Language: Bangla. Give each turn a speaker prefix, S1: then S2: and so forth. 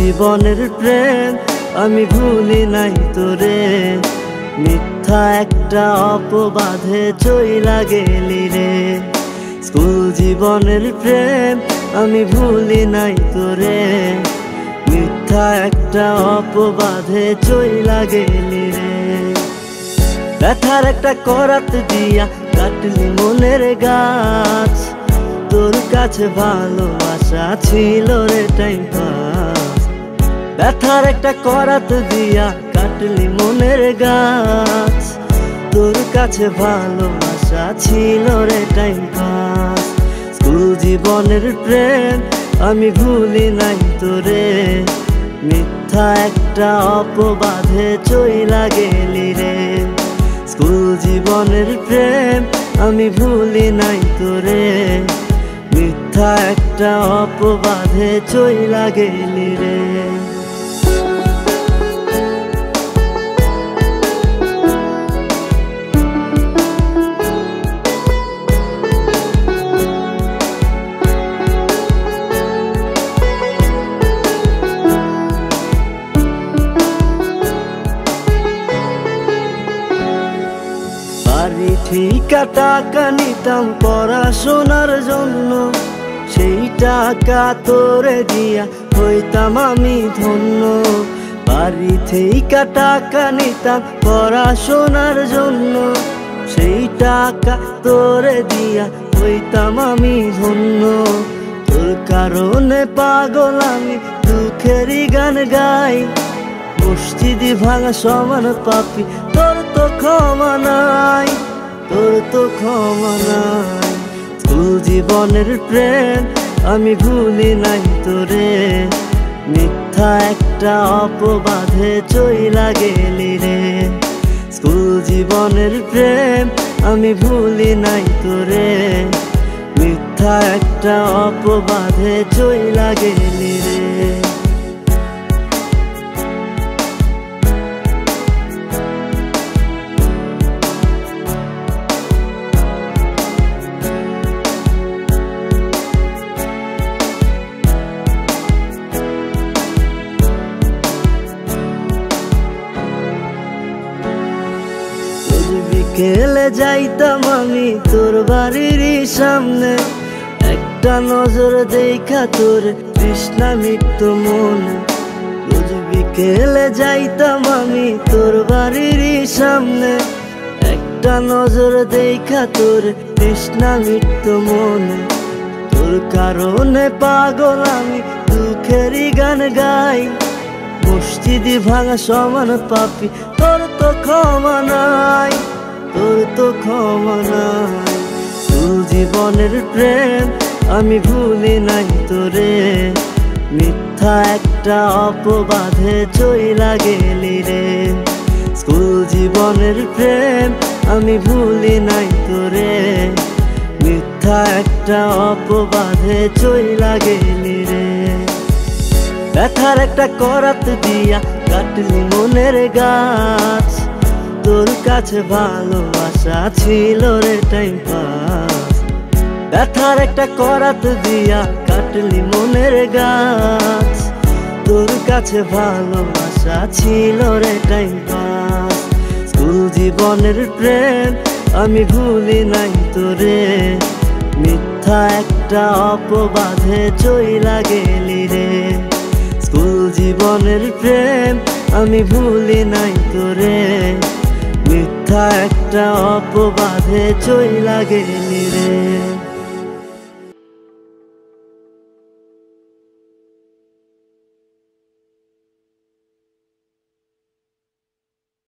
S1: জীবনের প্রেম আমি ভুলি নাই তোরে, মিথ্যা একটা অপবাদে চইলা গেলি রে। স্কুল জীবনের প্রেম আমি ভুলি নাই তোরে, মিথ্যা একটা অপবাদে চইলা গেলি রে। ব্যথার একটা করাত দিয়া কাটলি মনের গাছ, তোর কাছে ভালোবাসা ছিল রে টাইম পাস। ব্যথার একটা করাত দিয়া কাটলি মনের গাছ, তোর কাছে ভালোবাসা ছিল রে টাইম পাস। স্কুল জীবনের প্রেম আমি ভুলি নাই তোরে, মিথ্যা একটা অপবাদে চইলা গেলি রে। স্কুল জীবনের প্রেম আমি ভুলি নাই তোরে, মিথ্যা একটা অপবাদে চইলা গেলি রে। বাড়ি ঠিকা টাকা নিতাম পড়াশোনার জন্য, সেই টাকা তোরে দিয়া হইতাম আমি ধন্য। বাড়ি ঠিকা টাকা নিতাম পড়াশোনার জন্য, সেই টাকা তোরে দিয়া হইতাম আমি ধন্য। তোর কারণে পাগল আমি দুঃখেরই গান গাই, মসজিদে ভাঙা সমান পাপি তোর তো ক্ষমা নাই, তোর তো ক্ষমা নাই। স্কুল জীবনের প্রেম আমি ভুলি নাই তোরে, মিথ্যা একটা অপবাদে চইলা গেলি রে। স্কুল জীবনের প্রেম আমি ভুলি নাই তোরে, মিথ্যা একটা অপবাদে চইলা গেলি রে। বিকেলে যাইতাম আমি তোর বাড়ির সামনে, একটা নজর দেখা তোর তৃষ্ণা মিটত মনে। রোজ বিকেলে যাইতাম আমি তোর বাড়ির সামনে, একটা নজর দেখা তোর তৃষ্ণা মিটত মনে। তোর কারণে পাগল আমি দুঃখেরই গান গাই, মসজিদে ভাঙা সমান পাপি তোর তো ক্ষমা নাই, তোর তো ক্ষমা নাই। স্কুল জীবনের প্রেম আমি ভুলি নাই তোরে, মিথ্যা একটা অপবাদে চইলা গেলি রে। স্কুল জীবনের প্রেম আমি ভুলি নাই তোরে, মিথ্যা একটা অপবাদে চইলা গেলি রে। ব্যথার একটা করাত দিয়া কাটলি মনের গাছ, তোর কাছে ভালোবাসা ছিল রে টাইম পাস। ব্যথার একটা করাত দিয়া কাটলি মনের গাছ, তোর কাছে ভালোবাসা ছিল রে টাইম পাস। স্কুল জীবনের প্রেম আমি ভুলি নাই তোরে, মিথ্যা একটা অপবাদে চইলা গেলি রে। স্কুল জীবনের প্রেম আমি ভুলি নাই তোরে, মিথ্যা একটা অপবাদে চইলা গেলি রে।